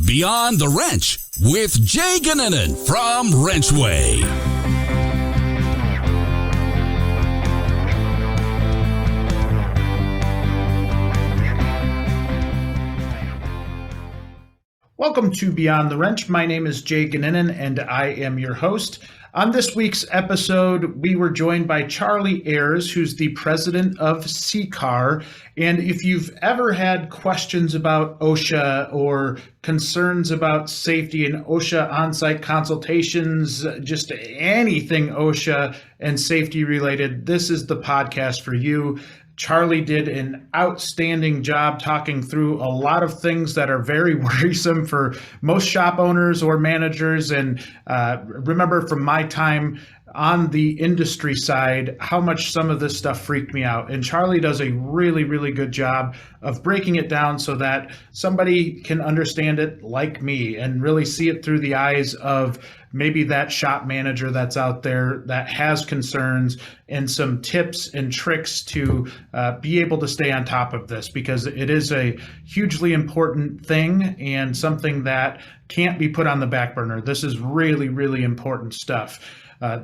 Beyond the Wrench with Jay Goninen from WrenchWay. Welcome to Beyond the Wrench. My name is Jay Goninen, and I am your host. On this week's episode, we were joined by Charlie Ayers, who's the president of CCAR. And if you've ever had questions about OSHA or concerns about safety and OSHA on-site consultations, just anything OSHA and safety related, this is the podcast for you. Charlie did an outstanding job talking through a lot of things that are very worrisome for most shop owners or managers. And remember from my time on the industry side, how much some of this stuff freaked me out. And Charlie does a really, really good job of breaking it down so that somebody can understand it like me and really see it through the eyes of maybe that shop manager that's out there that has concerns, and some tips and tricks to be able to stay on top of this, because it is a hugely important thing and something that can't be put on the back burner. This is really, really important stuff.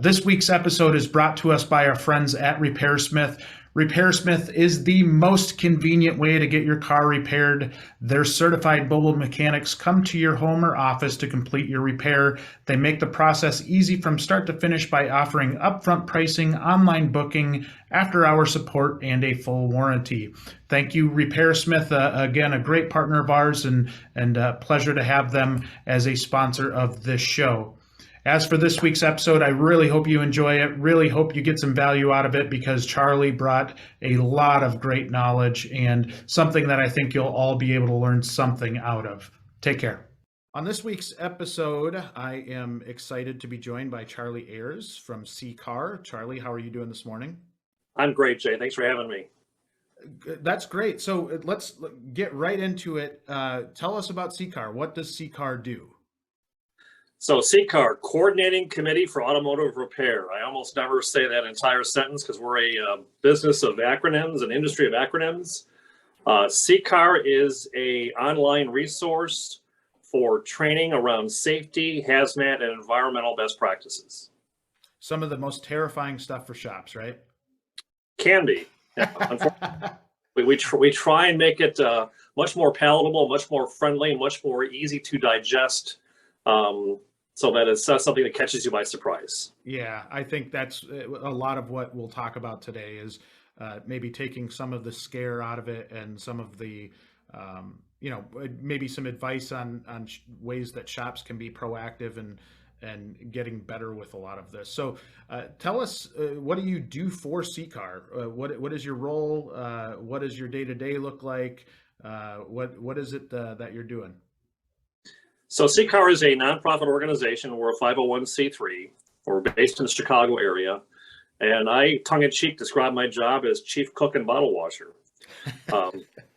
This week's episode is brought to us by our friends at RepairSmith. RepairSmith is the most convenient way to get your car repaired. Their certified mobile mechanics come to your home or office to complete your repair. They make the process easy from start to finish by offering upfront pricing, online booking, after-hour support, and a full warranty. Thank you, RepairSmith. Again, a great partner of ours, and a pleasure to have them as a sponsor of this show. As for this week's episode, I really hope you enjoy it. Really hope you get some value out of it, because Charlie brought a lot of great knowledge and something that I think you'll all be able to learn something out of. Take care. On this week's episode, I am excited to be joined by Charlie Ayers from CCAR. Charlie, how are you doing this morning? I'm great, Jay. Thanks for having me. That's great. So let's get right into it. Tell us about CCAR. What does CCAR do? So CCAR, Coordinating Committee for Automotive Repair. I almost never say that entire sentence because we're a business of acronyms, an industry of acronyms. CCAR is an online resource for training around safety, hazmat, and environmental best practices. Some of the most terrifying stuff for shops, right? Can be. Yeah, unfortunately, we try and make it much more palatable, much more friendly, and much more easy to digest, so that it's not something that catches you by surprise. Yeah, I think that's a lot of what we'll talk about today is maybe taking some of the scare out of it, and some of the, maybe some advice on ways that shops can be proactive and getting better with a lot of this. So tell us, what do you do for CCAR? What is your role? What does your day-to-day look like? What is it that you're doing? So CCAR is a nonprofit organization. We're a 501c3. We're based in the Chicago area. And I, tongue-in-cheek, describe my job as chief cook and bottle washer.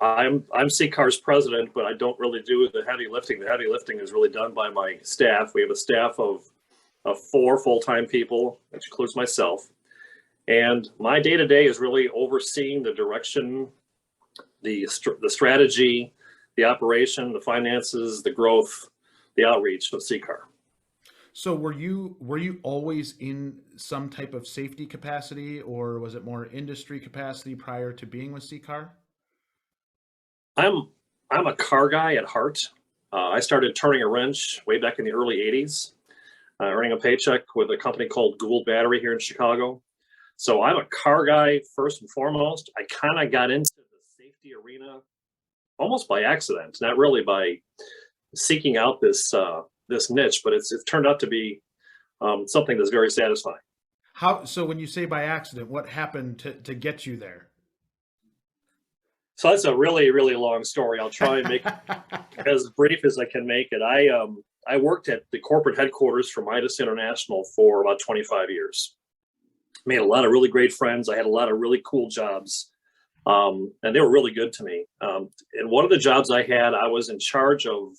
I'm CCAR's president, but I don't really do the heavy lifting. The heavy lifting is really done by my staff. We have a staff of 4 full-time people, which includes myself. And my day-to-day is really overseeing the direction, the strategy, the operation, the finances, the growth, the outreach of CCAR. So were you always in some type of safety capacity, or was it more industry capacity prior to being with CCAR? I'm a car guy at heart. I started turning a wrench way back in the early 80s, earning a paycheck with a company called Gould Battery here in Chicago. So I'm a car guy first and foremost. I kind of got into the safety arena almost by accident, not really by seeking out this niche, but it's turned out to be something that's very satisfying. So when you say by accident, what happened to get you there? So that's a really, really long story. I'll try and make it as brief as I can make it. I worked at the corporate headquarters for Midas International for about 25 years. Made a lot of really great friends. I had a lot of really cool jobs, and they were really good to me. And one of the jobs I had, I was in charge of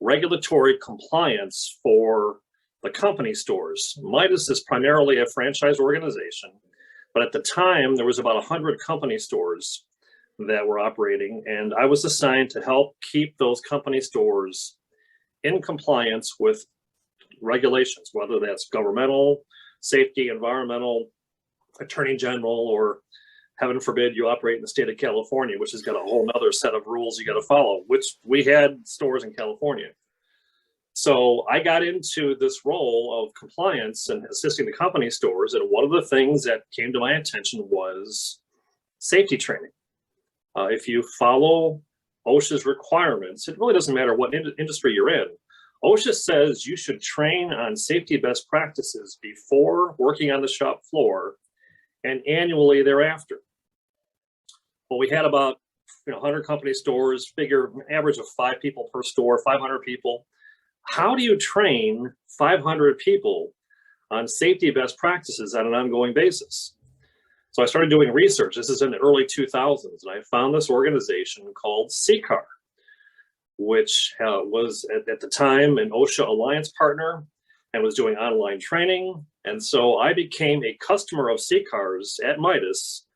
regulatory compliance for the company stores. Midas is primarily a franchise organization, but at the time there was about 100 company stores that were operating, and I was assigned to help keep those company stores in compliance with regulations, whether that's governmental, safety, environmental, attorney general, or heaven forbid you operate in the state of California, which has got a whole nother set of rules you got to follow, which we had stores in California. So I got into this role of compliance and assisting the company stores. And one of the things that came to my attention was safety training. If you follow OSHA's requirements, it really doesn't matter what industry you're in. OSHA says you should train on safety best practices before working on the shop floor and annually thereafter. Well, we had about 100 company stores, figure an average of 5 people per store, 500 people. How do you train 500 people on safety best practices on an ongoing basis? So I started doing research. This is in the early 2000s, and I found this organization called CCAR, which was at the time an OSHA Alliance partner and was doing online training. And so I became a customer of CCAR's at Midas,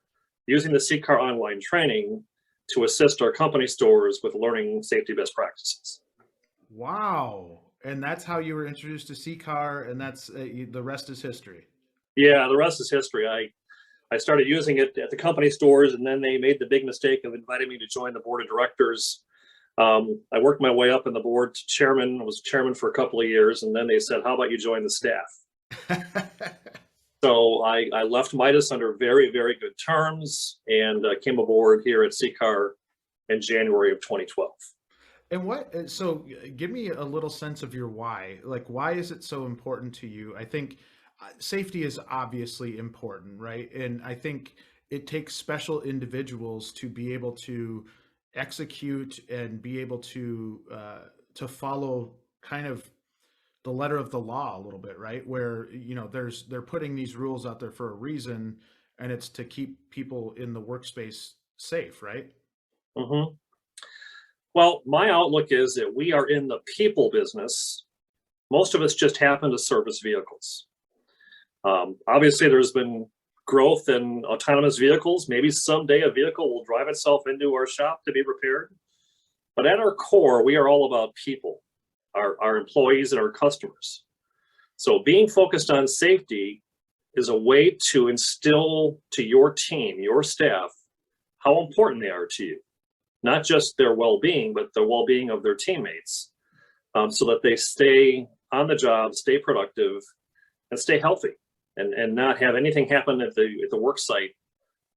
using the CCAR online training to assist our company stores with learning safety best practices. Wow. And that's how you were introduced to CCAR, and that's the rest is history. Yeah, the rest is history. I started using it at the company stores, and then they made the big mistake of inviting me to join the board of directors. I worked my way up in the board to chairman. I was chairman for a couple of years, and then they said, how about you join the staff? So I left Midas under very, very good terms and came aboard here at CCAR in January of 2012. And so give me a little sense of your why. Like, why is it so important to you? I think safety is obviously important, right? And I think it takes special individuals to be able to execute and be able to follow kind of the letter of the law a little bit, right? Where, they're putting these rules out there for a reason, and it's to keep people in the workspace safe, right? Mm-hmm. Well, my outlook is that we are in the people business. Most of us just happen to service vehicles. Obviously, there's been growth in autonomous vehicles. Maybe someday a vehicle will drive itself into our shop to be repaired. But at our core, we are all about people, our employees and our customers. So being focused on safety is a way to instill to your team, your staff, how important they are to you. Not just their well-being, but the well-being of their teammates, so that they stay on the job, stay productive, and stay healthy, and not have anything happen at the work site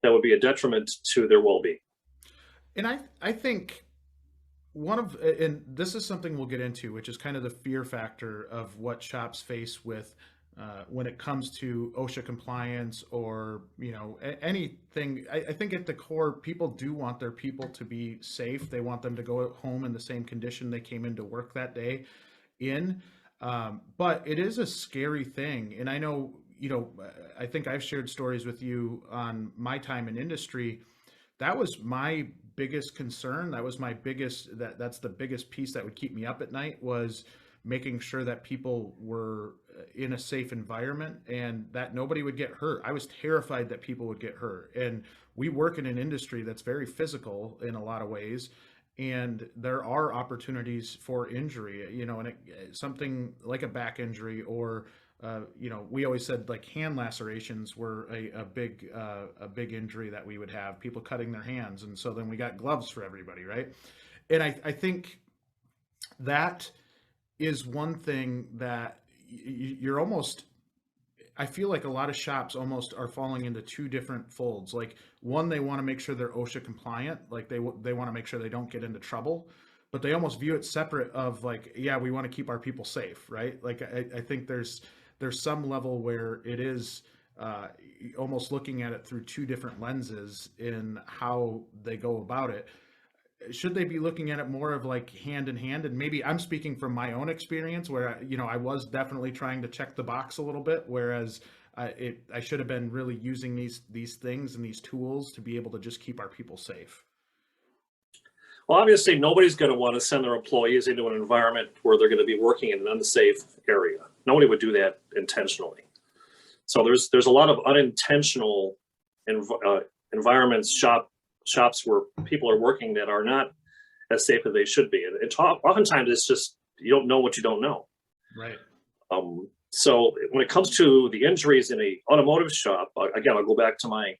that would be a detriment to their well-being. And I think and this is something we'll get into, which is kind of the fear factor of what shops face with when it comes to OSHA compliance or, anything. I think at the core, people do want their people to be safe. They want them to go home in the same condition they came into work that day in. But it is a scary thing. And I know, I think I've shared stories with you on my time in industry. That was my biggest concern. That was my biggest, that's the biggest piece that would keep me up at night, was making sure that people were in a safe environment and that nobody would get hurt. I was terrified that people would get hurt. And we work in an industry that's very physical in a lot of ways. And there are opportunities for injury, and something like a back injury or, we always said like hand lacerations were a big injury that we would have, people cutting their hands. And so then we got gloves for everybody, right? And I think that is one thing that you're almost, I feel like a lot of shops almost are falling into two different folds. Like, one, they want to make sure they're OSHA compliant. Like they want to make sure they don't get into trouble, but they almost view it separate of like, yeah, we want to keep our people safe, right? Like I think there's some level where it is almost looking at it through two different lenses in how they go about it. Should they be looking at it more of like hand in hand? And maybe I'm speaking from my own experience where, I was definitely trying to check the box a little bit, whereas I should have been really using these things and these tools to be able to just keep our people safe. Well, obviously, nobody's going to want to send their employees into an environment where they're going to be working in an unsafe area. Nobody would do that intentionally. So there's a lot of unintentional environments, shops where people are working that are not as safe as they should be. And oftentimes it's just you don't know what you don't know. Right. So when it comes to the injuries in a automotive shop, again, I'll go back to my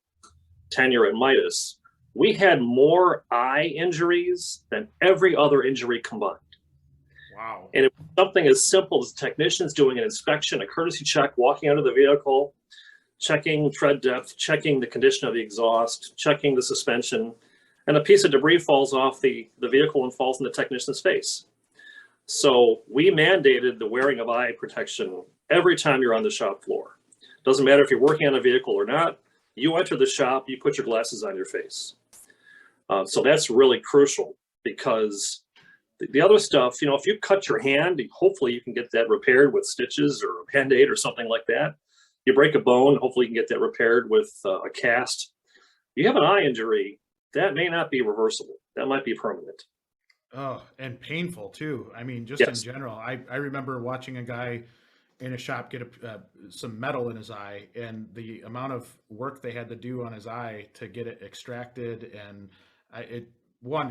tenure at Midas. We had more eye injuries than every other injury combined. Wow. And it was something as simple as technicians doing an inspection, a courtesy check, walking out of the vehicle, checking tread depth, checking the condition of the exhaust, checking the suspension, and a piece of debris falls off the vehicle and falls in the technician's face. So we mandated the wearing of eye protection every time you're on the shop floor. Doesn't matter if you're working on a vehicle or not, you enter the shop, you put your glasses on your face. So that's really crucial, because the other stuff, if you cut your hand, hopefully you can get that repaired with stitches or a Band-Aid or something like that. You break a bone, hopefully you can get that repaired with a cast. You have an eye injury, that may not be reversible. That might be permanent. Oh, and painful too. I mean, just Yes. in general, I remember watching a guy in a shop get some metal in his eye, and the amount of work they had to do on his eye to get it extracted, and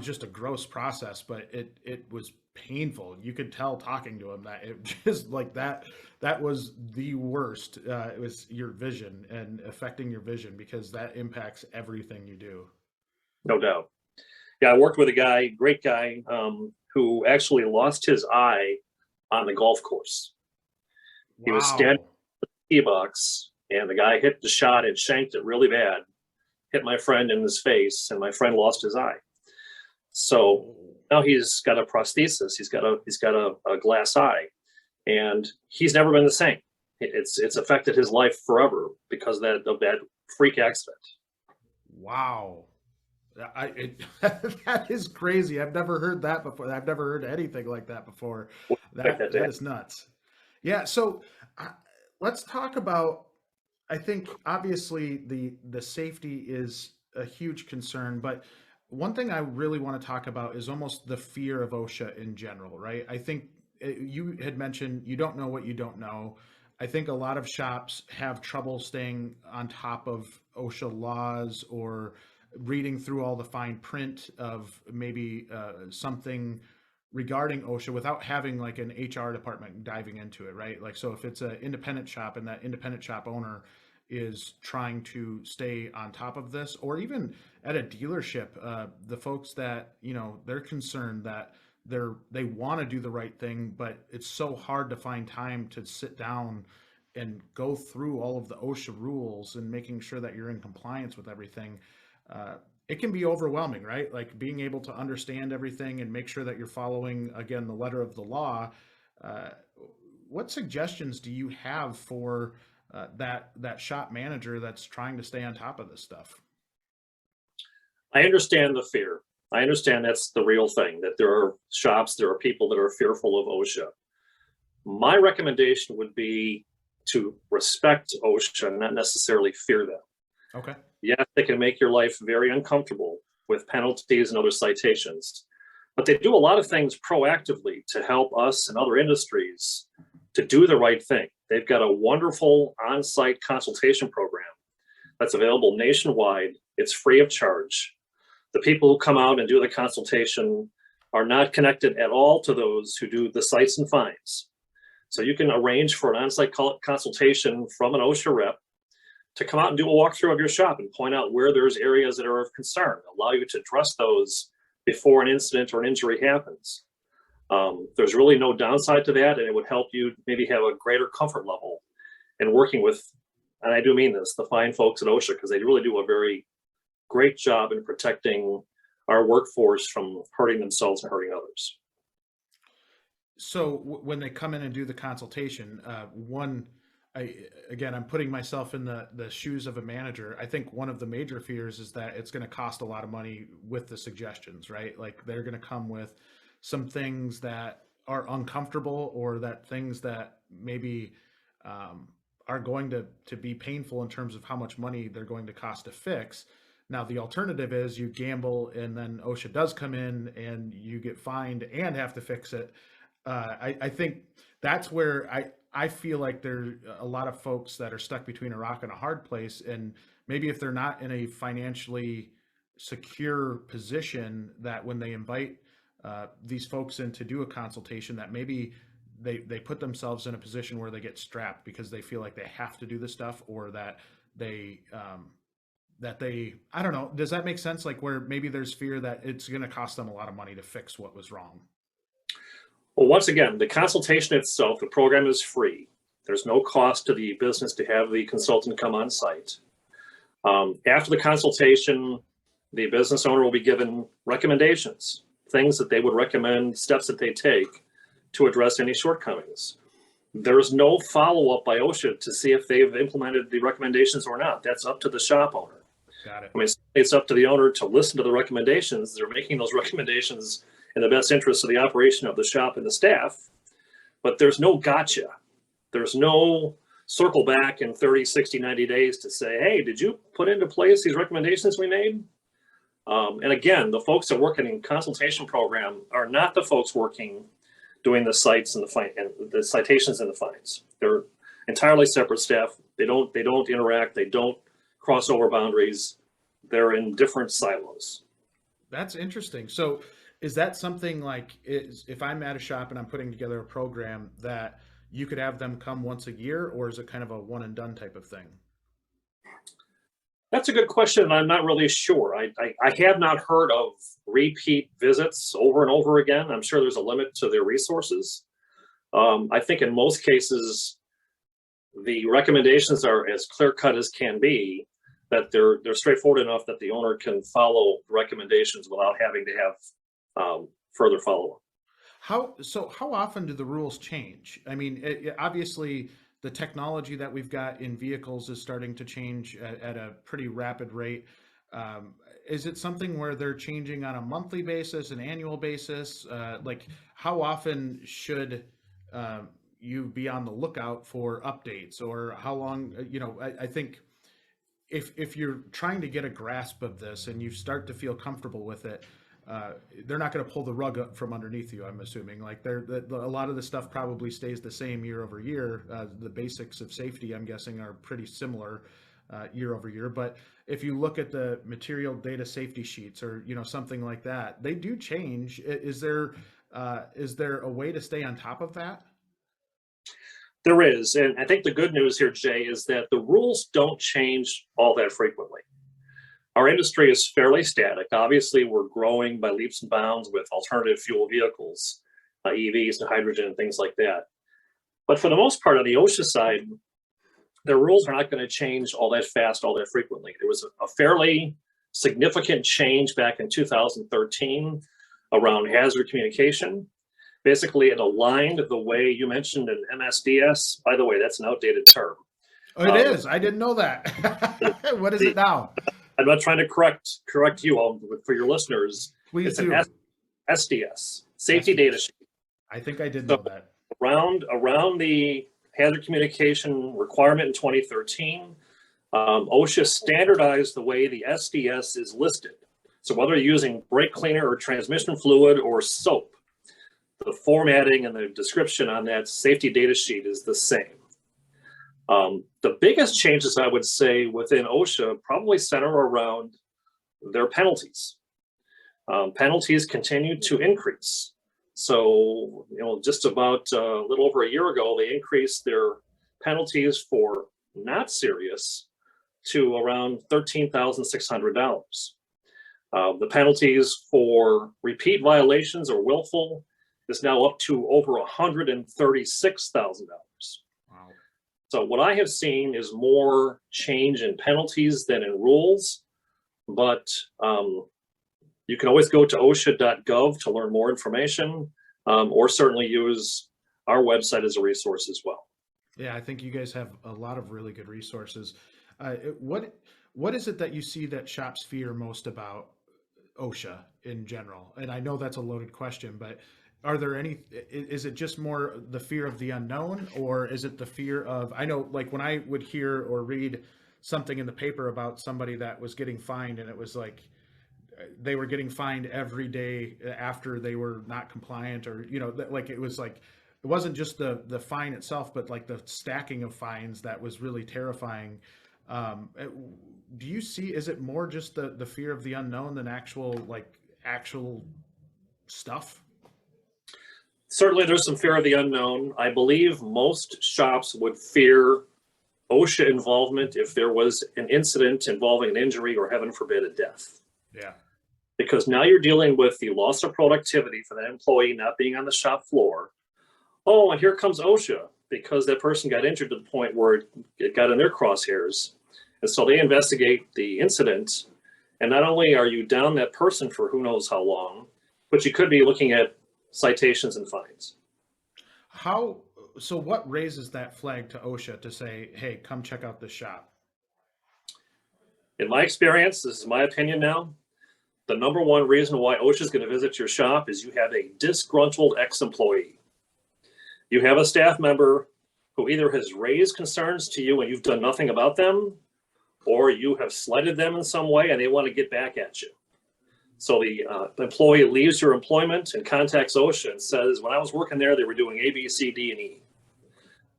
just a gross process, but it was painful. You could tell talking to him that it just like that was the worst. It was your vision and affecting your vision, because that impacts everything you do. No doubt. Yeah, I worked with a guy, great guy, who actually lost his eye on the golf course. He was standing in the tee box, and the guy hit the shot and shanked it really bad, hit my friend in his face, and my friend lost his eye. So now he's got a prosthesis. He's got a glass eye, and he's never been the same. It's affected his life forever because of that freak accident. Wow. That is crazy. I've never heard that before. I've never heard anything like that before. That is nuts. Yeah. So let's talk about, I think obviously the safety is a huge concern, but one thing I really want to talk about is almost the fear of OSHA in general, right? I think you had mentioned you don't know what you don't know. I think a lot of shops have trouble staying on top of OSHA laws or reading through all the fine print of maybe something regarding OSHA without having like an HR department diving into it, right? Like, so if it's an independent shop and that independent shop owner is trying to stay on top of this, or even at a dealership, the folks that, they're concerned that they want to do the right thing, but it's so hard to find time to sit down and go through all of the OSHA rules and making sure that you're in compliance with everything. It can be overwhelming, right? Like being able to understand everything and make sure that you're following, again, the letter of the law. What suggestions do you have for that shop manager that's trying to stay on top of this stuff? I understand the fear. I understand that's the real thing, that there are people that are fearful of OSHA. My recommendation would be to respect OSHA, not necessarily fear them. Okay. Yes, they can make your life very uncomfortable with penalties and other citations, but they do a lot of things proactively to help us and other industries to do the right thing. They've got a wonderful on-site consultation program that's available nationwide. It's free of charge. The people who come out and do the consultation are not connected at all to those who do the cites and fines. So you can arrange for an on-site consultation from an OSHA rep to come out and do a walkthrough of your shop and point out where there's areas that are of concern, allow you to address those before an incident or an injury happens. There's really no downside to that, and it would help you maybe have a greater comfort level in working with, and I do mean this, the fine folks at OSHA, because they really do a very great job in protecting our workforce from hurting themselves and hurting others. So when they come in and do the consultation, I'm putting myself in the shoes of a manager. I think one of the major fears is that it's going to cost a lot of money with the suggestions, right? Like they're going to come with some things that are uncomfortable, or that things that maybe are going to be painful in terms of how much money they're going to cost to fix. Now, the alternative is you gamble and then OSHA does come in and you get fined and have to fix it. I think that's where I feel like there's a lot of folks that are stuck between a rock and a hard place. And maybe if they're not in a financially secure position, that when they invite these folks in to do a consultation that maybe they put themselves in a position where they get strapped because they feel like they have to do the stuff, or that they I don't know, does that make sense? Like where maybe there's fear that it's going to cost them a lot of money to fix what was wrong. Well, once again, the consultation itself, the program is free. There's no cost to the business to have the consultant come on site. After the consultation, the business owner will be given recommendations, things that they would recommend, steps that they take to address any shortcomings. There's no follow-up by OSHA to see if they've implemented the recommendations or not. That's up to the shop owner. Got it. I mean, it's up to the owner to listen to the recommendations. They're making those recommendations in the best interest of the operation of the shop and the staff, but there's no gotcha. There's no circle back in 30, 60, 90 days to say, hey, did you put into place these recommendations we made? And again, the folks that work in the consultation program are not the folks working doing the cites and the citations and the fines. They're entirely separate staff. They don't interact. They don't cross over boundaries. They're in different silos. That's interesting. So is that something like, if I'm at a shop and I'm putting together a program, that you could have them come once a year, or is it kind of a one and done type of thing? That's a good question, and I'm not really sure. I have not heard of repeat visits over and over again. I'm sure there's a limit to their resources. I think in most cases, the recommendations are as clear-cut as can be, that they're straightforward enough that the owner can follow the recommendations without having to have further follow-up. How often do the rules change? I mean, obviously the technology that we've got in vehicles is starting to change at a pretty rapid rate. Is it something where they're changing on a monthly basis, an annual basis? Like how often should you be on the lookout for updates, or how long, I think if you're trying to get a grasp of this and you start to feel comfortable with it, they're not going to pull the rug up from underneath you, I'm assuming. Like a lot of the stuff probably stays the same year over year. The basics of safety, I'm guessing, are pretty similar year over year. But if you look at the material data safety sheets, or something like that, they do change. Is there a way to stay on top of that? There is, and I think the good news here, Jay, is that the rules don't change all that frequently. Our industry is fairly static. Obviously, we're growing by leaps and bounds with alternative fuel vehicles, EVs and hydrogen and things like that. But for the most part, on the OSHA side, the rules are not going to change all that fast, all that frequently. There was a fairly significant change back in 2013 around hazard communication. Basically, it aligned the way you mentioned an MSDS. By the way, that's an outdated term. Oh, it is. I didn't know that. What is it now? I'm not trying to correct you all, for your listeners. Please it's do. an SDS, safety data sheet. I think I did know that. Around the hazard communication requirement in 2013, OSHA standardized the way the SDS is listed. So whether you're using brake cleaner or transmission fluid or soap, the formatting and the description on that safety data sheet is the same. The biggest changes, I would say, within OSHA probably center around their penalties. Penalties continue to increase. So, just about a little over a year ago, they increased their penalties for not serious to around $13,600. The penalties for repeat violations or willful is now up to over $136,000. Wow. So what I have seen is more change in penalties than in rules, but you can always go to OSHA.gov to learn more information, or certainly use our website as a resource as well. Yeah, I think you guys have a lot of really good resources. What is it that you see that shops fear most about OSHA in general? And I know that's a loaded question, but are there is it just more the fear of the unknown, or is it the fear of, I know, like when I would hear or read something in the paper about somebody that was getting fined, and it was like they were getting fined every day after they were not compliant, or, like it was like, it wasn't just the fine itself, but like the stacking of fines that was really terrifying. Do you see, is it more just the fear of the unknown than actual stuff? Certainly there's some fear of the unknown. I believe most shops would fear OSHA involvement if there was an incident involving an injury or, heaven forbid, a death. Yeah. Because now you're dealing with the loss of productivity for that employee not being on the shop floor. Oh, and here comes OSHA because that person got injured to the point where it got in their crosshairs. And so they investigate the incident. And not only are you down that person for who knows how long, but you could be looking at citations and fines. So what raises that flag to OSHA to say, hey, come check out this shop? In my experience, this is my opinion now, the number one reason why OSHA is going to visit your shop is you have a disgruntled ex-employee. You have a staff member who either has raised concerns to you and you've done nothing about them, or you have slighted them in some way and they want to get back at you. So the employee leaves your employment and contacts OSHA and says, when I was working there, they were doing A, B, C, D, and E.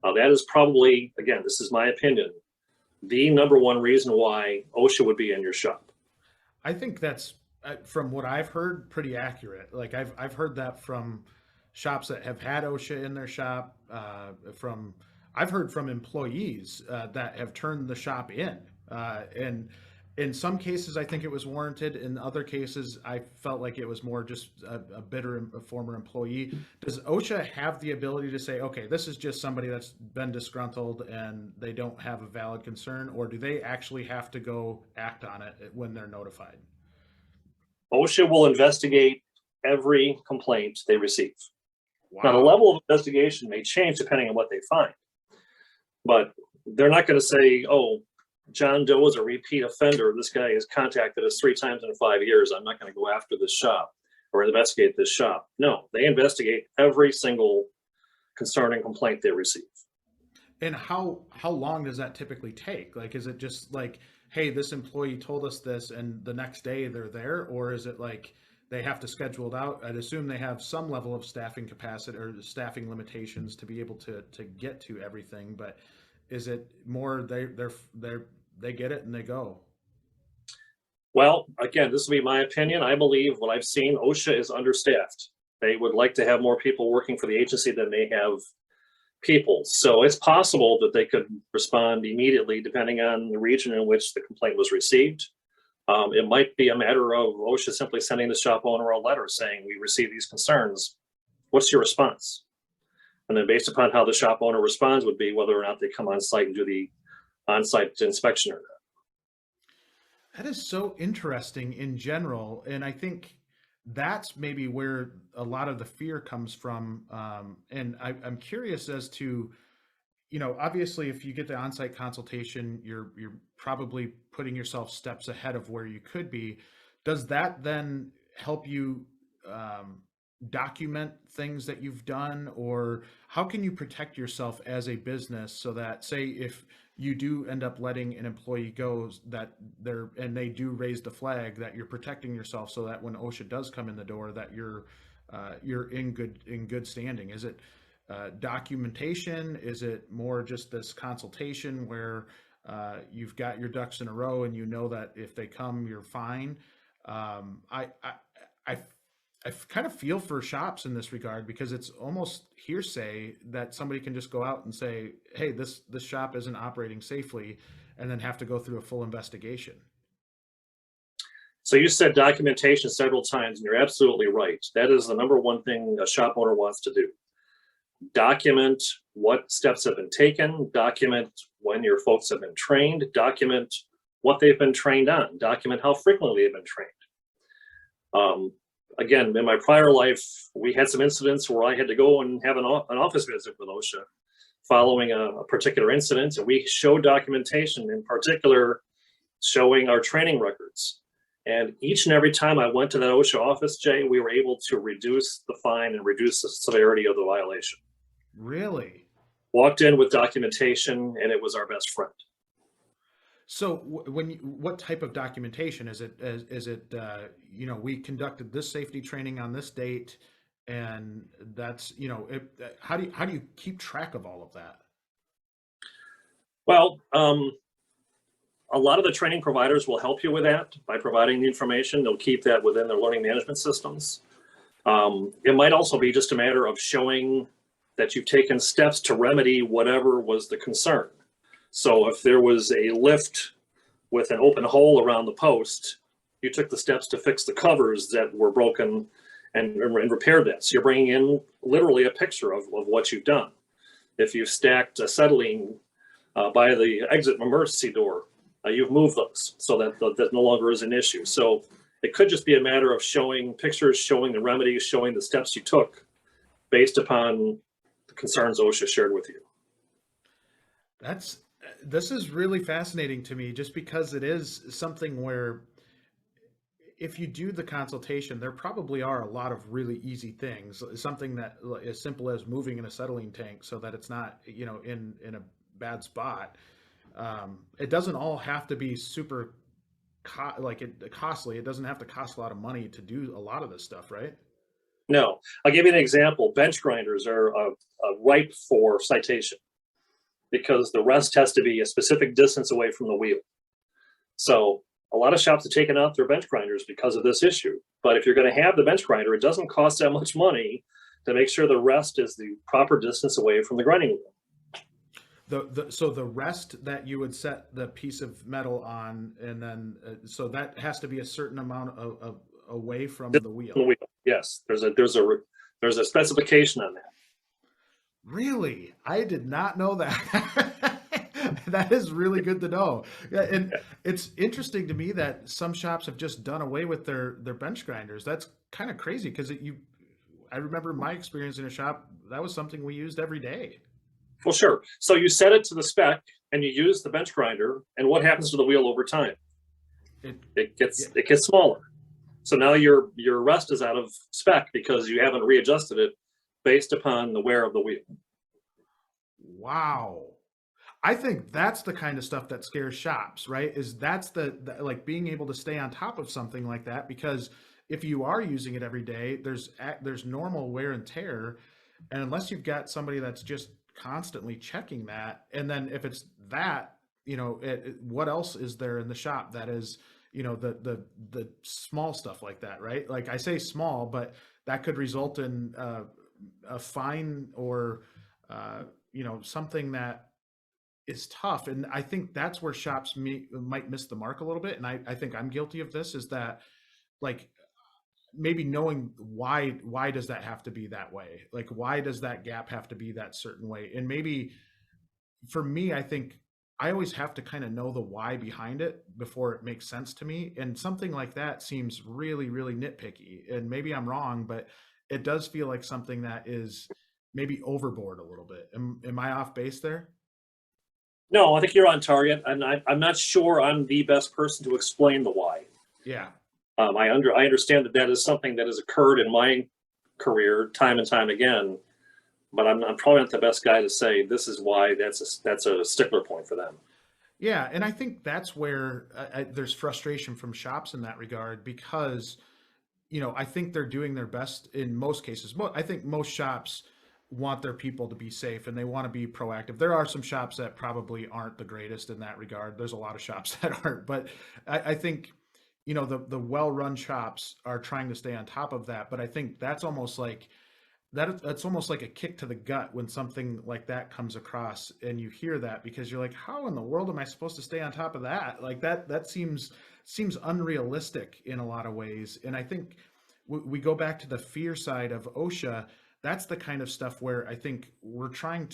That is probably, again, this is my opinion, the number one reason why OSHA would be in your shop. I think that's, from what I've heard, pretty accurate. Like I've heard that from shops that have had OSHA in their shop. I've heard from employees that have turned the shop in, and in some cases I think it was warranted. In other cases, I felt like it was more just a bitter former employee. Does OSHA have the ability to say, okay, this is just somebody that's been disgruntled and they don't have a valid concern, or do they actually have to go act on it when they're notified? OSHA will investigate every complaint they receive. Wow. Now, the level of investigation may change depending on what they find, but they're not going to say, oh, John Doe is a repeat offender. This guy has contacted us 3 times in 5 years. I'm not going to go after this shop or investigate this shop. No, they investigate every single concerning complaint they receive. And how long does that typically take? Like, is it just like, hey, this employee told us this and the next day they're there? Or is it like they have to schedule it out? I'd assume they have some level of staffing capacity or staffing limitations to be able to get to everything. But is it more they get it and they go? Well, again, this will be my opinion. I believe what I've seen, OSHA is understaffed. They would like to have more people working for the agency than they have people. So it's possible that they could respond immediately depending on the region in which the complaint was received. It might be a matter of OSHA simply sending the shop owner a letter saying, we received these concerns. What's your response? And then based upon how the shop owner responds would be whether or not they come on site and do the on-site inspection or not. That is so interesting in general. And I think that's maybe where a lot of the fear comes from. And I'm curious as to, obviously if you get the on-site consultation, you're probably putting yourself steps ahead of where you could be. Does that then help you document things that you've done, or how can you protect yourself as a business so that, say, if you do end up letting an employee go, that they do raise the flag, that you're protecting yourself so that when OSHA does come in the door, that you're in good standing? Is it documentation? Is it more just this consultation where you've got your ducks in a row and you know that if they come, you're fine? I kind of feel for shops in this regard, because it's almost hearsay that somebody can just go out and say, hey, this shop isn't operating safely, and then have to go through a full investigation. So you said documentation several times, and you're absolutely right. That is the number one thing a shop owner wants to do. Document what steps have been taken, document when your folks have been trained, document what they've been trained on, document how frequently they've been trained. Again, in my prior life, we had some incidents where I had to go and have an office visit with OSHA following a particular incident, and we showed documentation, in particular showing our training records. And each and every time I went to that OSHA office, Jay, we were able to reduce the fine and reduce the severity of the violation. Really? Walked in with documentation, and it was our best friend. So what type of documentation is it? We conducted this safety training on this date, and that's, how do you keep track of all of that? Well, a lot of the training providers will help you with that by providing the information. They'll keep that within their learning management systems. It might also be just a matter of showing that you've taken steps to remedy whatever was the concern. So if there was a lift with an open hole around the post, you took the steps to fix the covers that were broken and repair that. So you're bringing in literally a picture of what you've done. If you've stacked acetylene by the exit emergency door, you've moved those so that no longer is an issue. So it could just be a matter of showing pictures, showing the remedies, showing the steps you took based upon the concerns OSHA shared with you. This is really fascinating to me, just because it is something where if you do the consultation, there probably are a lot of really easy things, something that as simple as moving an acetylene tank so that it's not, in a bad spot. It doesn't all have to be super costly. It doesn't have to cost a lot of money to do a lot of this stuff, right? No, I'll give you an example. Bench grinders are ripe for citation because the rest has to be a specific distance away from the wheel. So a lot of shops have taken out their bench grinders because of this issue. But if you're going to have the bench grinder, it doesn't cost that much money to make sure the rest is the proper distance away from the grinding wheel. So the rest that you would set the piece of metal on, and then so that has to be a certain amount of away from the wheel. Yes, there's a specification on that. Really? I did not know that. That is really good to know. Yeah, and it's interesting to me that some shops have just done away with their bench grinders. That's kind of crazy because I remember my experience in a shop, that was something we used every day. Well, sure. So you set it to the spec and you use the bench grinder, and what happens to the wheel over time? It gets smaller. So now your rest is out of spec because you haven't readjusted it based upon the wear of the wheel. Wow. I think that's the kind of stuff that scares shops, right? That's the like being able to stay on top of something like that, because if you are using it every day, there's normal wear and tear, and unless you've got somebody that's just constantly checking that, and then if it's that, what else is there in the shop that is, the small stuff like that, right? Like I say small, but that could result in a fine or something that is tough. And I think that's where shops might miss the mark a little bit. And I think I'm guilty of this, is that like maybe knowing why does that have to be that way? Like, why does that gap have to be that certain way? And maybe for me, I think I always have to kind of know the why behind it before it makes sense to me. And something like that seems really, really nitpicky. And maybe I'm wrong, but it does feel like something that is maybe overboard a little bit. Am I off base there? No, I think you're on target, and I'm not sure I'm the best person to explain the why. Yeah. I understand that is something that has occurred in my career time and time again, but I'm probably not the best guy to say this is why. That's a stickler point for them. Yeah, and I think that's where there's frustration from shops in that regard, because I think they're doing their best in most cases. I think most shops want their people to be safe and they want to be proactive. There are some shops that probably aren't the greatest in that regard. There's a lot of shops that aren't, but I think the well-run shops are trying to stay on top of that. But I think that's almost like that's almost like a kick to the gut when something like that comes across and you hear that, because you're like, how in the world am I supposed to stay on top of that? Like that seems unrealistic in a lot of ways. And I think we go back to the fear side of OSHA. That's the kind of stuff where I think we're trying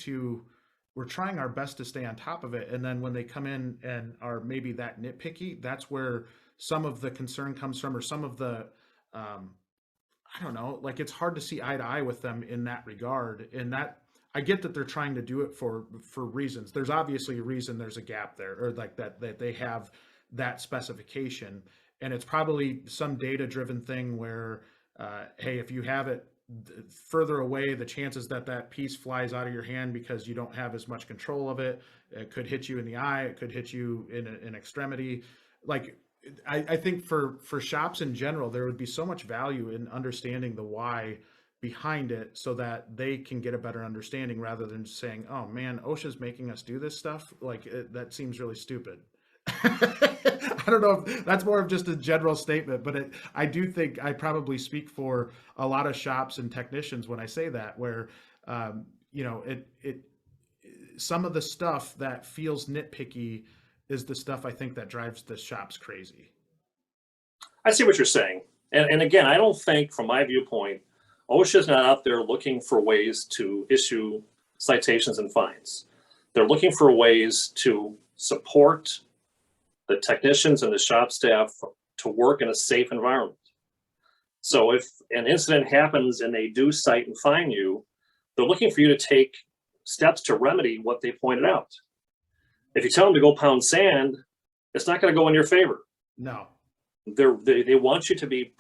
our best to stay on top of it. And then when they come in and are maybe that nitpicky, that's where some of the concern comes from, or some of the, I don't know, like it's hard to see eye to eye with them in that regard. And that I get that they're trying to do it for reasons. There's obviously a reason there's a gap there, or like that they have that specification. And it's probably some data driven thing where, hey, if you have it further away, the chances that piece flies out of your hand because you don't have as much control of it, it could hit you in the eye, it could hit you in an extremity. Like I think for shops in general, there would be so much value in understanding the why behind it so that they can get a better understanding, rather than just saying, oh man, OSHA's making us do this stuff. Like that seems really stupid. I don't know if that's more of just a general statement, but I do think I probably speak for a lot of shops and technicians when I say that, where, you know, some of the stuff that feels nitpicky is the stuff I think that drives the shops crazy. I see what you're saying. And again, I don't think, from my viewpoint, OSHA is not out there looking for ways to issue citations and fines. They're looking for ways to support the technicians and the shop staff to work in a safe environment. So if an incident happens and they do cite and fine you, they're looking for you to take steps to remedy what they pointed out. If you tell them to go pound sand, it's not going to go in your favor. No. They want you to be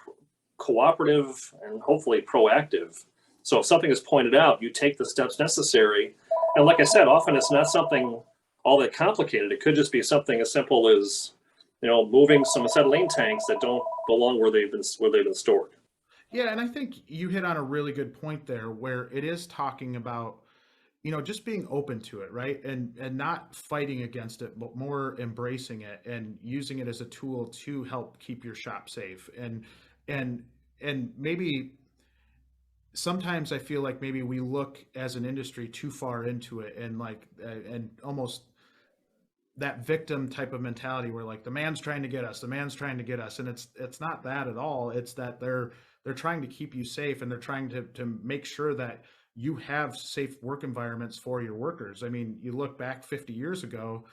cooperative and hopefully proactive. So if something is pointed out, you take the steps necessary. And like I said, often it's not something all that complicated. It could just be something as simple as, you know, moving some acetylene tanks that don't belong where they've been stored. Yeah, and I think you hit on a really good point there, where it is talking about, you know, just being open to it, right? And not fighting against it, but more embracing it and using it as a tool to help keep your shop safe. And maybe sometimes I feel like maybe we look as an industry too far into it, and like and almost that victim type of mentality where like the man's trying to get us, and it's not that at all. It's that they're trying to keep you safe, and they're trying to make sure that you have safe work environments for your workers. I mean, you look back 50 years ago,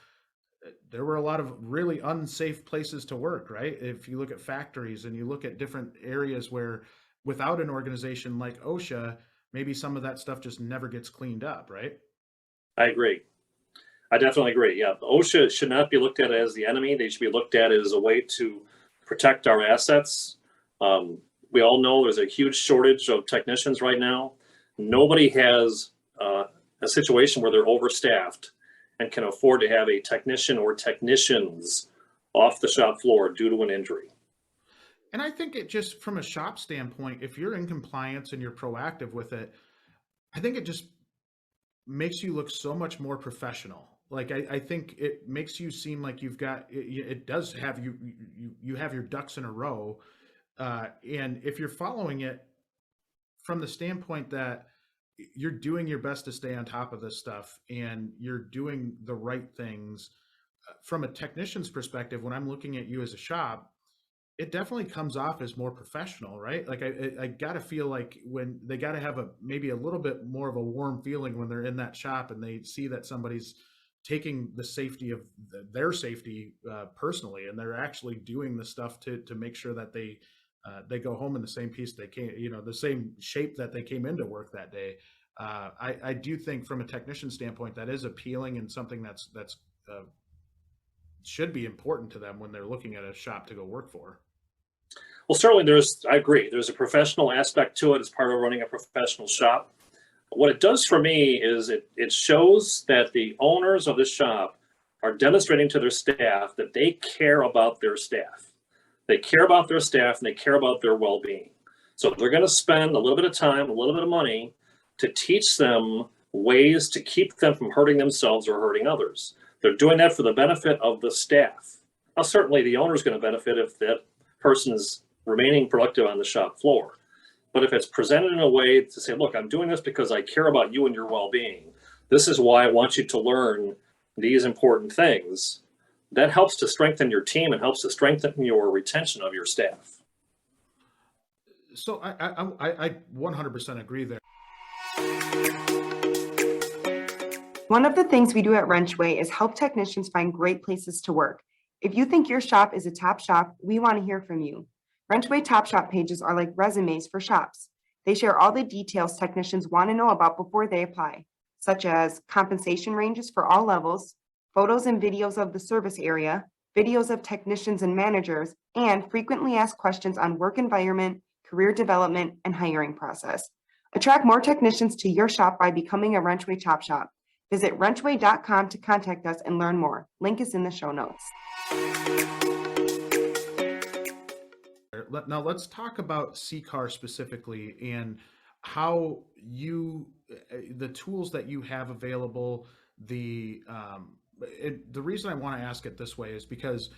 there were a lot of really unsafe places to work, right? If you look at factories and you look at different areas where without an organization like OSHA, maybe some of that stuff just never gets cleaned up, right? I agree. I definitely agree. Yeah, OSHA should not be looked at as the enemy. They should be looked at as a way to protect our assets. We all know there's a huge shortage of technicians right now. Nobody has a situation where they're overstaffed and can afford to have a technician or technicians off the shop floor due to an injury. And I think it just, from a shop standpoint, if you're in compliance and you're proactive with it, I think it just makes you look so much more professional. Like I think it makes you seem like you've got it does have you have your ducks in a row, and if you're following it from the standpoint that you're doing your best to stay on top of this stuff and you're doing the right things from a technician's perspective, when I'm looking at you as a shop, it definitely comes off as more professional, right? Like I gotta feel like when they gotta have maybe a little bit more of a warm feeling when they're in that shop and they see that somebody's taking the safety of their safety personally, and they're actually doing the stuff to make sure that they go home in the same piece they came, you know, the same shape that they came into work that day. I do think from a technician standpoint, that is appealing and something that's should be important to them when they're looking at a shop to go work for. Well, certainly I agree. There's a professional aspect to it as part of running a professional shop. What it does for me is it shows that the owners of the shop are demonstrating to their staff that they care about their staff. They care about their staff and they care about their well-being. So they're going to spend a little bit of time, a little bit of money to teach them ways to keep them from hurting themselves or hurting others. They're doing that for the benefit of the staff. Now, certainly the owner is going to benefit if that person is remaining productive on the shop floor. But if it's presented in a way to say, look, I'm doing this because I care about you and your well-being. This is why I want you to learn these important things. That helps to strengthen your team and helps to strengthen your retention of your staff. So I 100% agree there. One of the things we do at WrenchWay is help technicians find great places to work. If you think your shop is a top shop, we want to hear from you. WrenchWay Top Shop pages are like resumes for shops. They share all the details technicians want to know about before they apply, such as compensation ranges for all levels, photos and videos of the service area, videos of technicians and managers, and frequently asked questions on work environment, career development, and hiring process. Attract more technicians to your shop by becoming a WrenchWay Top Shop. Visit wrenchway.com to contact us and learn more. Link is in the show notes. Now let's talk about CCAR specifically and how the tools that you have available, the the reason I want to ask it this way is because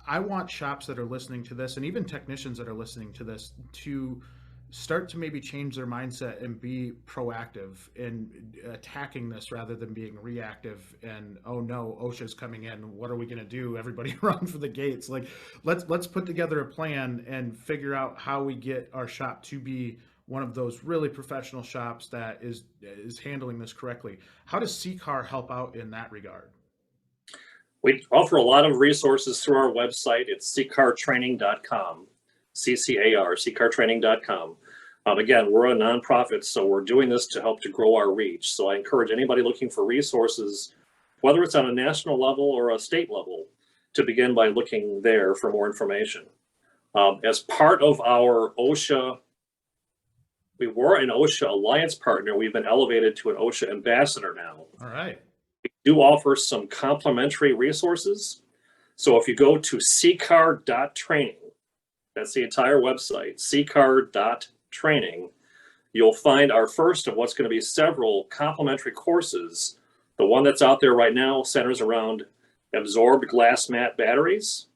I want shops that are listening to this, and even technicians that are listening to this, to start to maybe change their mindset and be proactive in attacking this rather than being reactive and, oh no, OSHA's coming in, what are we going to do, everybody run for the gates. Like, let's put together a plan and figure out how we get our shop to be one of those really professional shops that is handling this correctly. How does CCAR help out in that regard? We offer a lot of resources through our website. It's ccartraining.com, CCAR, ccartraining.com. Again, we're a nonprofit, so we're doing this to help to grow our reach. So I encourage anybody looking for resources, whether it's on a national level or a state level, to begin by looking there for more information. As part of our OSHA, we were an OSHA Alliance partner. We've been elevated to an OSHA ambassador now. All right. We do offer some complimentary resources. So if you go to ccar.training, that's the entire website, ccar.training, you'll find our first of what's going to be several complimentary courses. The one that's out there right now centers around absorbed glass mat batteries.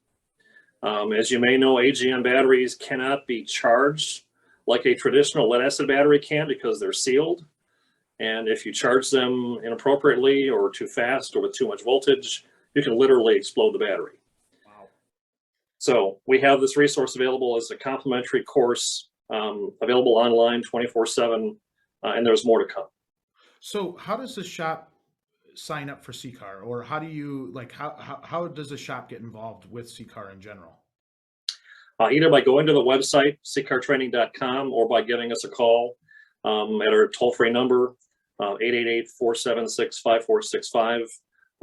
As you may know, AGM batteries cannot be charged like a traditional lead acid battery can because they're sealed. And if you charge them inappropriately or too fast or with too much voltage, you can literally explode the battery. Wow. So we have this resource available as a complimentary course, available online 24/7, and there's more to come. So how does the shop sign up for CCAR, or how do you, like, how does the shop get involved with CCAR in general? Either by going to the website, ccartraining.com, or by giving us a call at our toll-free number, 888-476-5465.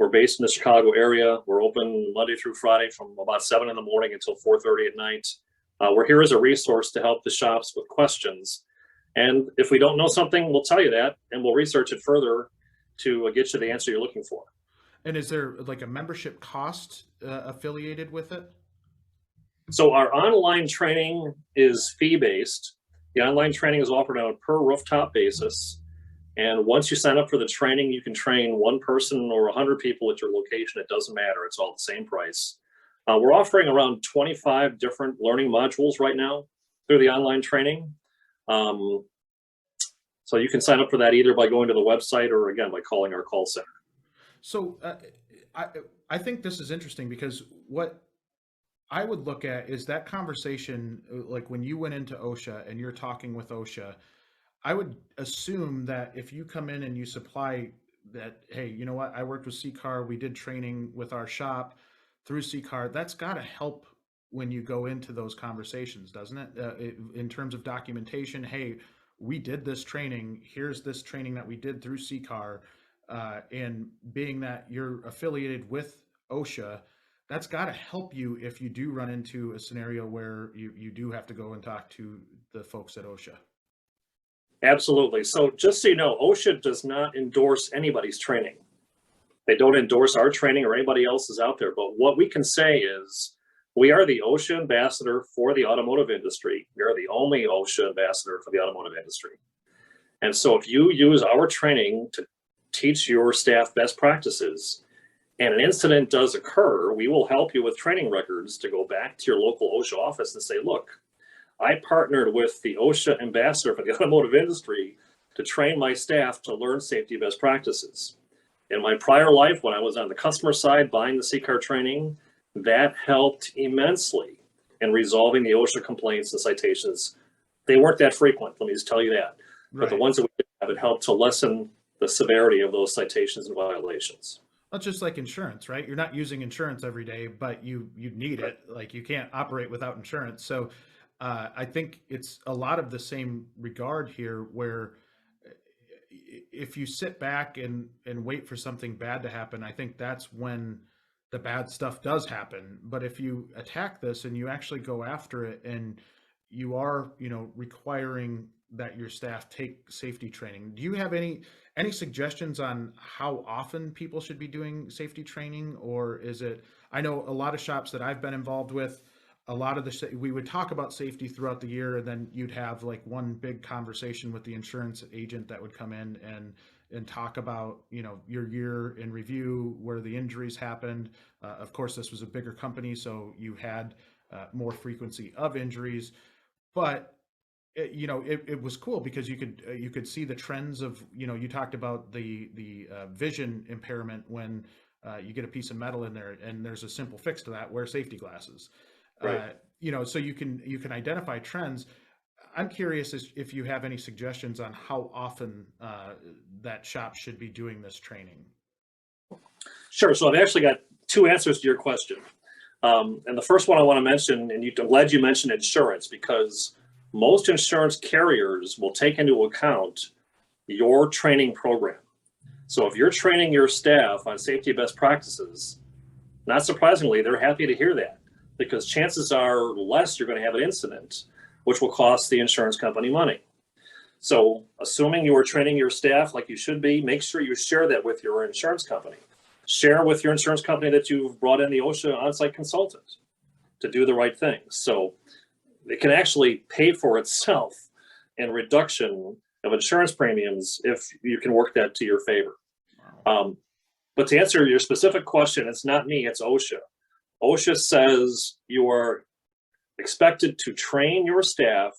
We're based in the Chicago area. We're open Monday through Friday from about 7 in the morning until 4:30 at night. We're here as a resource to help the shops with questions. And if we don't know something, we'll tell you that, and we'll research it further to get you the answer you're looking for. And is there like a membership cost affiliated with it? So our online training is fee-based. The online training is offered on a per rooftop basis. And once you sign up for the training, you can train one person or 100 people at your location. It doesn't matter. It's all the same price. We're offering around 25 different learning modules right now through the online training. So you can sign up for that either by going to the website or, again, by calling our call center. So I think this is interesting because what I would look at is that conversation, like when you went into OSHA and you're talking with OSHA, I would assume that if you come in and you supply that, hey, you know what, I worked with CCAR, we did training with our shop through CCAR, that's got to help when you go into those conversations, doesn't it? In terms of documentation, hey, we did this training, here's this training that we did through CCAR, and being that you're affiliated with OSHA, that's got to help you if you do run into a scenario where you do have to go and talk to the folks at OSHA. Absolutely. So just so you know, OSHA does not endorse anybody's training. They don't endorse our training or anybody else's out there. But what we can say is we are the OSHA ambassador for the automotive industry. We are the only OSHA ambassador for the automotive industry. And so if you use our training to teach your staff best practices, and an incident does occur, we will help you with training records to go back to your local OSHA office and say, look, I partnered with the OSHA ambassador for the automotive industry to train my staff to learn safety best practices. In my prior life, when I was on the customer side buying the CCAR training, that helped immensely in resolving the OSHA complaints and citations. They weren't that frequent, let me just tell you that. Right. But the ones that we did have, it helped to lessen the severity of those citations and violations. Well, just like insurance, right? You're not using insurance every day, but you need it. Like you can't operate without insurance. So I think it's a lot of the same regard here, where if you sit back and wait for something bad to happen, I think that's when the bad stuff does happen. But if you attack this and you actually go after it, and you are, requiring that your staff take safety training, do you have any suggestions on how often people should be doing safety training? Or is it, I know a lot of shops that I've been involved with, a lot of we would talk about safety throughout the year, and then you'd have like one big conversation with the insurance agent that would come in, and and talk about, your year in review, where the injuries happened. Of course, this was a bigger company, so you had more frequency of injuries, but it was cool because you could see the trends of, you talked about the vision impairment when you get a piece of metal in there, and there's a simple fix to that: wear safety glasses. Right. So you can identify trends. I'm curious if you have any suggestions on how often that shop should be doing this training. Sure. So I've actually got two answers to your question. And the first one I want to mention, and I'm glad you mentioned insurance, because most insurance carriers will take into account your training program. So if you're training your staff on safety best practices, not surprisingly, they're happy to hear that, because chances are less you're going to have an incident, which will cost the insurance company money. So assuming you are training your staff like you should be, make sure you share that with your insurance company. Share with your insurance company that you've brought in the OSHA on-site consultant to do the right things. So it can actually pay for itself in reduction of insurance premiums if you can work that to your favor. Wow. But to answer your specific question, it's not me, it's OSHA. OSHA says you are expected to train your staff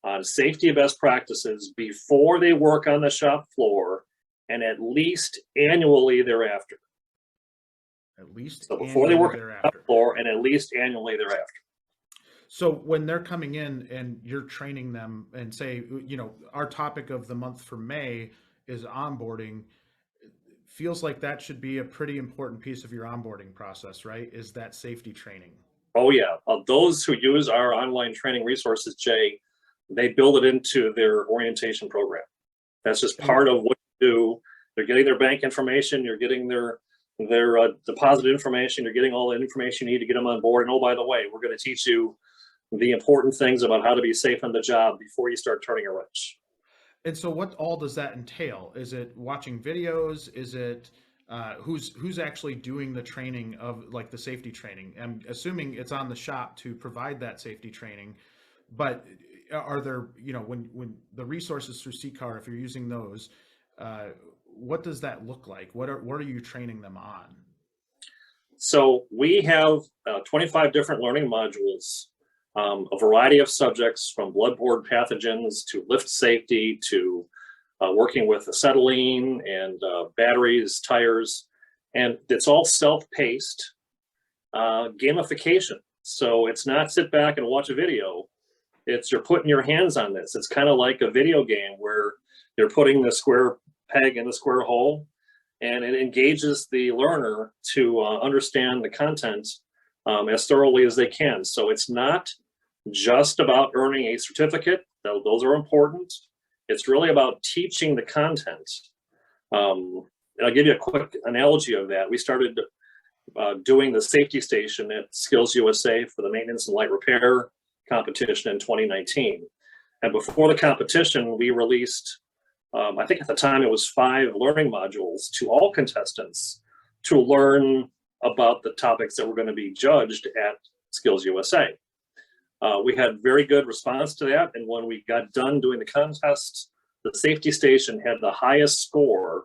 on safety best practices before they work on the shop floor, and at least annually thereafter. At least So before they work on the shop thereafter. floor, and at least annually thereafter. So when they're coming in and you're training them, and say, our topic of the month for May is onboarding, feels like that should be a pretty important piece of your onboarding process, right? Is that safety training? Oh yeah, those who use our online training resources, Jay, they build it into their orientation program. That's just part of what you do. They're getting their bank information, you're getting their deposit information, you're getting all the information you need to get them on board. And oh, by the way, we're going to teach you the important things about how to be safe on the job before you start turning a wrench. And so what all does that entail? Is it watching videos? Is it who's actually doing the training of, like, the safety training? I'm assuming it's on the shop to provide that safety training, but are there, when the resources through CCAR, if you're using those, what does that look like? What are you training them on? So we have 25 different learning modules, a variety of subjects, from bloodborne pathogens to lift safety to working with acetylene and batteries, tires, and it's all self-paced gamification. So it's not sit back and watch a video. It's you're putting your hands on this. It's kind of like a video game where you're putting the square peg in the square hole, and it engages the learner to understand the content as thoroughly as they can. So it's not just about earning a certificate, though those are important. It's really about teaching the content. And I'll give you a quick analogy of that. We started doing the safety station at Skills USA for the maintenance and light repair competition in 2019. And before the competition, we released, I think at the time it was 5 learning modules to all contestants to learn about the topics that were going to be judged at Skills USA. We had very good response to that, and when we got done doing the contest, the safety station had the highest score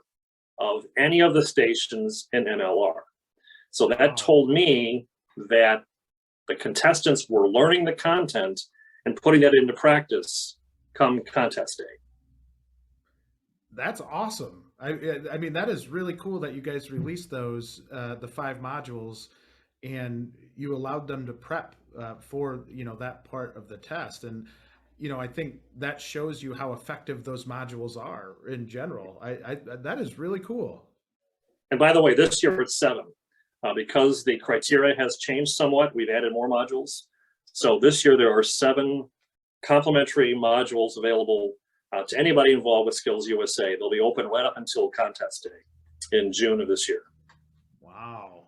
of any of the stations in MLR. So that told me that the contestants were learning the content and putting that into practice come contest day. That's awesome. I mean, that is really cool that you guys released those, the 5 modules, and you allowed them to prep for, that part of the test. And, I think that shows you how effective those modules are in general. That is really cool. And by the way, this year it's 7. Because the criteria has changed somewhat, we've added more modules. So this year there are 7 complimentary modules available to anybody involved with Skills USA. They'll be open right up until contest day in June of this year. Wow.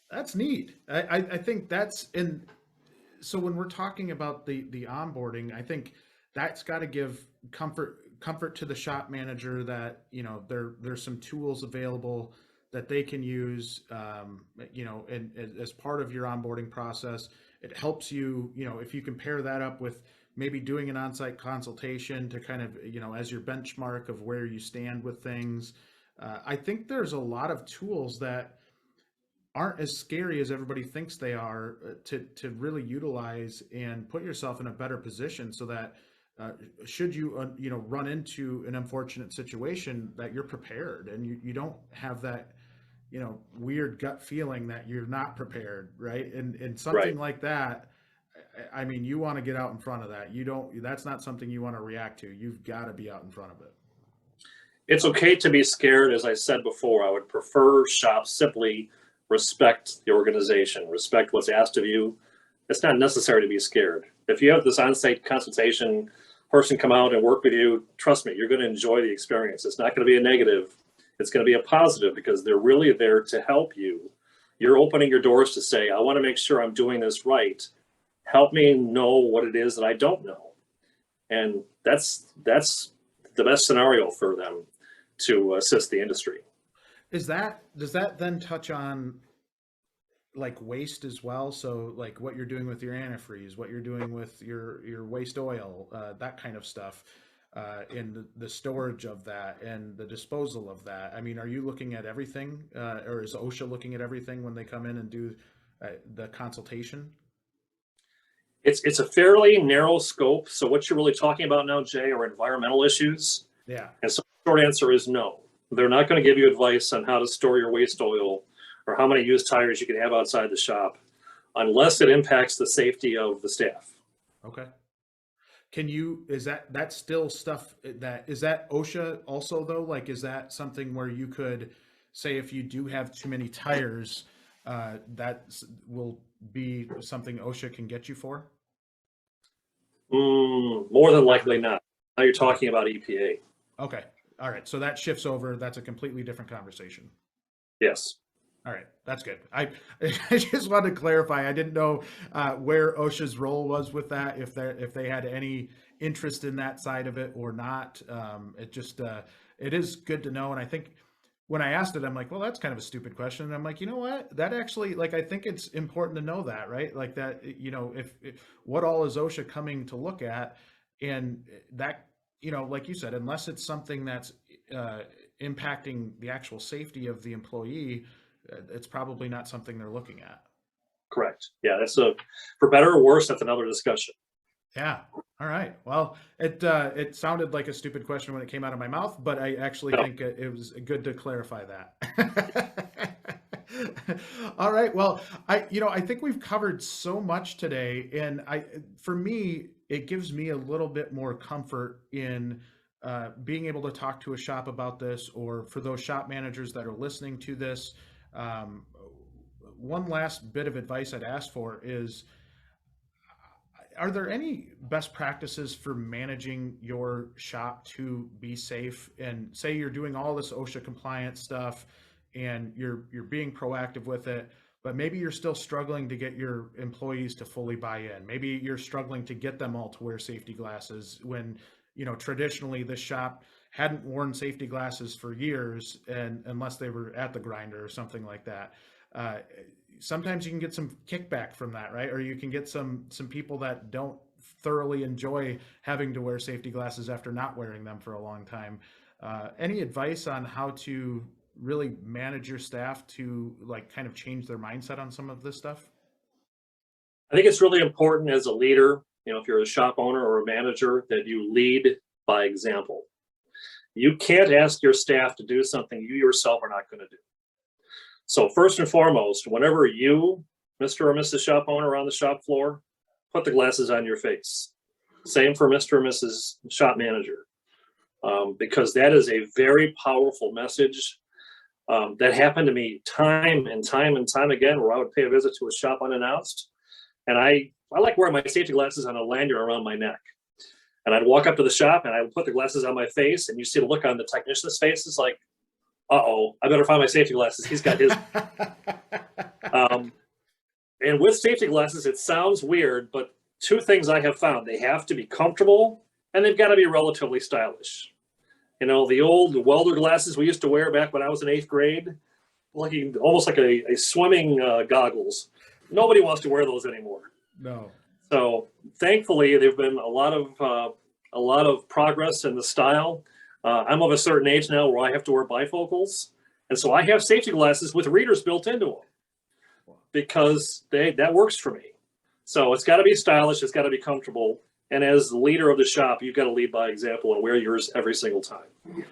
That's neat. I think that's in. So when we're talking about the onboarding, I think that's got to give comfort to the shop manager that, there's some tools available that they can use, and as part of your onboarding process. It helps you, if you compare that up with maybe doing an on-site consultation to kind of, as your benchmark of where you stand with things. I think there's a lot of tools that aren't as scary as everybody thinks they are to really utilize and put yourself in a better position so that should you run into an unfortunate situation that you're prepared and you don't have that weird gut feeling that you're not prepared, right? And something like that, I mean, you want to get out in front of that. That's not something you want to react to. You've got to be out in front of it. It's okay to be scared. As I said before, I would prefer shops simply respect the organization, respect what's asked of you. It's not necessary to be scared. If you have this on-site consultation person come out and work with you, trust me, you're going to enjoy the experience. It's not going to be a negative. It's going to be a positive because they're really there to help you. You're opening your doors to say, I want to make sure I'm doing this right. Help me know what it is that I don't know. And that's the best scenario for them to assist the industry. Does that then touch on like waste as well? So like what you're doing with your antifreeze, what you're doing with your waste oil, that kind of stuff, in the storage of that and the disposal of that. I mean, are you looking at everything, or is OSHA looking at everything when they come in and do the consultation? It's a fairly narrow scope. So what you're really talking about now, Jay, are environmental issues. Yeah. And so the short answer is no. They're not going to give you advice on how to store your waste oil or how many used tires you can have outside the shop unless it impacts the safety of the staff. Okay. Is that still stuff is that OSHA also though? Like, is that something where you could say if you do have too many tires, that will be something OSHA can get you for? More than likely not. Now you're talking about EPA. Okay. All right. So that shifts over. That's a completely different conversation. Yes. All right. That's good. I just wanted to clarify. I didn't know where OSHA's role was with that, if they had any interest in that side of it or not. It is good to know. And I think when I asked it, I'm like, well, that's kind of a stupid question. And I'm like, you know what? That actually, like, I think it's important to know that, right? Like that, if what all is OSHA coming to look at, and that, like you said, unless it's something that's impacting the actual safety of the employee, it's probably not something they're looking at. Correct. Yeah, for better or worse, that's another discussion. Yeah. All right. Well, it sounded like a stupid question when it came out of my mouth, but I actually think it was good to clarify that. All right. Well, I think we've covered so much today, and for me, it gives me a little bit more comfort in being able to talk to a shop about this, or for those shop managers that are listening to this. One last bit of advice I'd ask for is, are there any best practices for managing your shop to be safe? And say you're doing all this OSHA compliant stuff and you're being proactive with it, but maybe you're still struggling to get your employees to fully buy in. Maybe you're struggling to get them all to wear safety glasses when, traditionally this shop hadn't worn safety glasses for years, and unless they were at the grinder or something like that. Sometimes you can get some kickback from that, right? Or you can get some people that don't thoroughly enjoy having to wear safety glasses after not wearing them for a long time. Any advice on how to really manage your staff to kind of change their mindset on some of this stuff? I think it's really important as a leader, if you're a shop owner or a manager, that you lead by example. You can't ask your staff to do something you yourself are not going to do. So first and foremost, whenever you, Mr. or Mrs. shop owner, are on the shop floor, put the glasses on your face. Same for Mr. or Mrs. shop manager, because that is a very powerful message. That happened to me time and time again, where I would pay a visit to a shop unannounced, and I like wearing my safety glasses on a lanyard around my neck. And I'd walk up to the shop and I would put the glasses on my face, and you see the look on the technician's face. It's like, uh-oh, I better find my safety glasses. He's got his. And with safety glasses, it sounds weird, but two things I have found: they have to be comfortable and they've got to be relatively stylish. The old welder glasses we used to wear back when I was in 8th grade, almost like a swimming goggles. Nobody wants to wear those anymore. No. So thankfully, there've been a lot of progress in the style. I'm of a certain age now where I have to wear bifocals, and so I have safety glasses with readers built into them because that works for me. So it's got to be stylish, it's got to be comfortable, and as the leader of the shop, you've got to lead by example and wear yours every single time.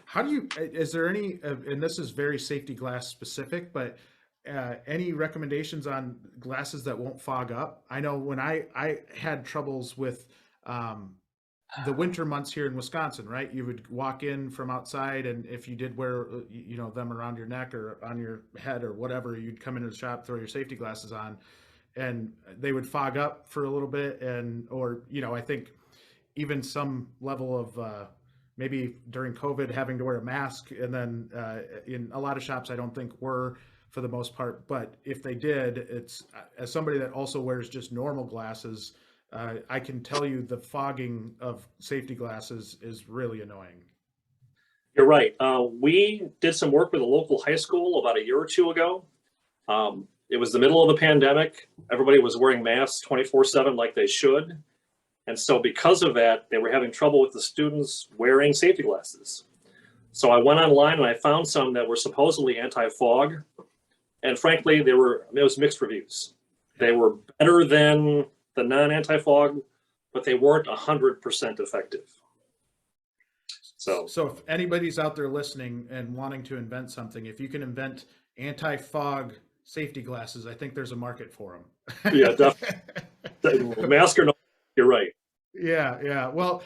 How do you, is there any, and this is very safety glass specific, but any recommendations on glasses that won't fog up? I know when I had troubles with the winter months here in Wisconsin, right? You would walk in from outside, and if you did wear, them around your neck or on your head or whatever, you'd come into the shop, throw your safety glasses on, and they would fog up for a little bit. Or I think even some level of maybe during COVID having to wear a mask, and then in a lot of shops I don't think were, for the most part, but if they did, it's, as somebody that also wears just normal glasses, I can tell you the fogging of safety glasses is really annoying. You're right. We did some work with a local high school about a year or two ago. It was the middle of the pandemic. Everybody was wearing masks 24/7 like they should. And so because of that, they were having trouble with the students wearing safety glasses. So I went online and I found some that were supposedly anti-fog. And frankly, it was mixed reviews. They were better than the non-anti-fog, but they weren't 100% effective. So if anybody's out there listening and wanting to invent something, if you can invent anti-fog safety glasses, I think there's a market for them. Yeah, definitely. Mask or no, you're right. Yeah. Well,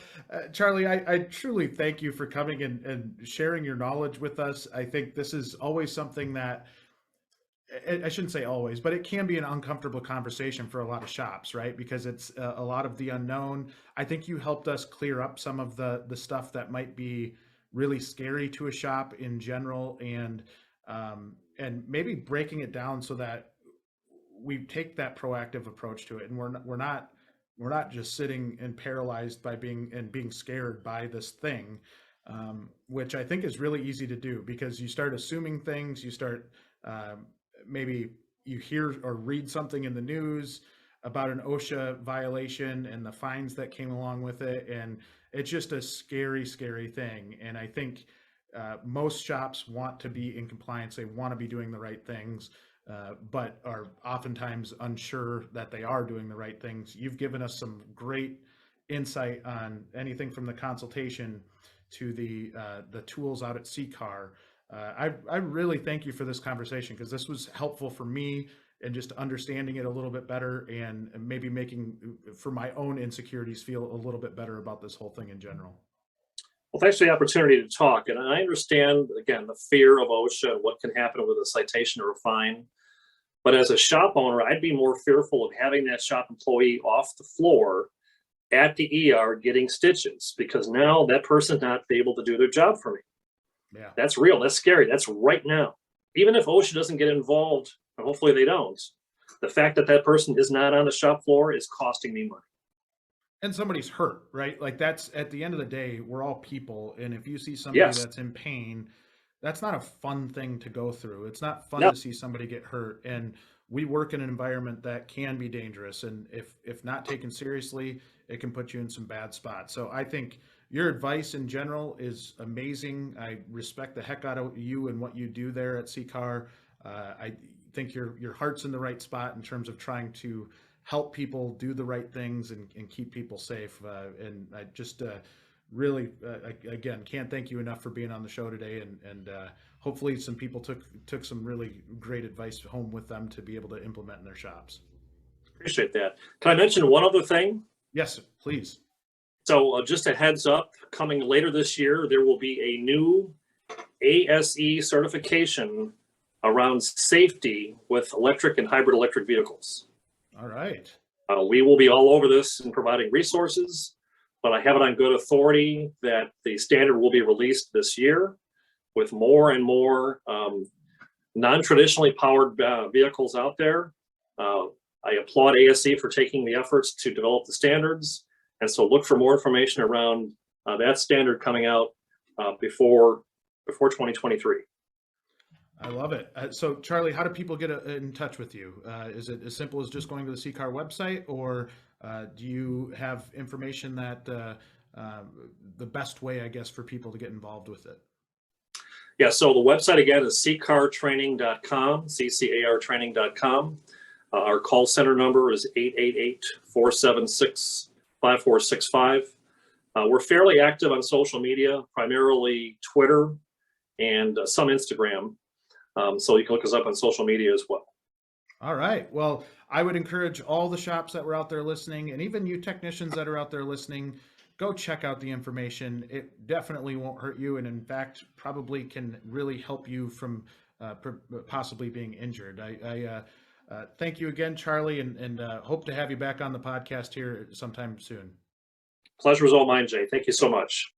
Charlie, I truly thank you for coming and sharing your knowledge with us. I think this is always something that, I shouldn't say always, but it can be an uncomfortable conversation for a lot of shops, right? Because it's a lot of the unknown. I think you helped us clear up some of the stuff that might be really scary to a shop in general, and maybe breaking it down so that we take that proactive approach to it, and we're not just sitting and paralyzed by being scared by this thing, which I think is really easy to do, because you start assuming things, you start maybe you hear or read something in the news about an OSHA violation and the fines that came along with it, and it's just a scary thing. And I think most shops want to be in compliance, they want to be doing the right things, but are oftentimes unsure that they are doing the right things. You've given us some great insight on anything from the consultation to the tools out at CCAR. I really thank you for this conversation, because this was helpful for me and just understanding it a little bit better, and maybe making for my own insecurities feel a little bit better about this whole thing in general. Well, thanks for the opportunity to talk. And I understand, again, the fear of OSHA and what can happen with a citation or a fine. But as a shop owner, I'd be more fearful of having that shop employee off the floor at the ER getting stitches, because now that person's not able to do their job for me. Yeah, That's real. That's scary. That's right now. Even if OSHA doesn't get involved, and hopefully they don't, the fact that that person is not on the shop floor is costing me money. and somebody's hurt, right? Like, that's, at the end of the day, we're all people, and if you see somebody Yes. that's in pain, that's not a fun thing to go through. It's not fun No. to see somebody get hurt, and we work in an environment that can be dangerous, and if not taken seriously, it can put you in some bad spots. So I think your advice in general is amazing. I respect the heck out of you and what you do there at CCAR. I think your heart's in the right spot in terms of trying to help people do the right things and keep people safe. And I just really, again, can't thank you enough for being on the show today. And hopefully some people took some really great advice home with them to be able to implement in their shops. Appreciate that. Can I mention one other thing? Yes, please. So just a heads up, coming later this year, there will be a new ASE certification around safety with electric and hybrid electric vehicles. All right. We will be all over this and providing resources, but I have it on good authority that the standard will be released this year with more and more non-traditionally powered vehicles out there. I applaud ASE for taking the efforts to develop the standards. And so look for more information around that standard coming out before 2023. I love it. So Charlie, how do people get in touch with you? Is it as simple as just going to the CCAR website, or Do you have information that the best way, I guess, for people to get involved with it? Yeah, so the website again is ccartraining.com, ccartraining.com. Our call center number is 888-476-5465. We're fairly active on social media, primarily Twitter and some Instagram. So you can look us up on social media as well. All right. Well, I would encourage all the shops that were out there listening, and even you technicians that are out there listening, go check out the information. It definitely won't hurt you, and in fact, probably can really help you from possibly being injured. I thank you again, Charlie, and hope to have you back on the podcast here sometime soon. Pleasure is all mine, Jay. Thank you so much.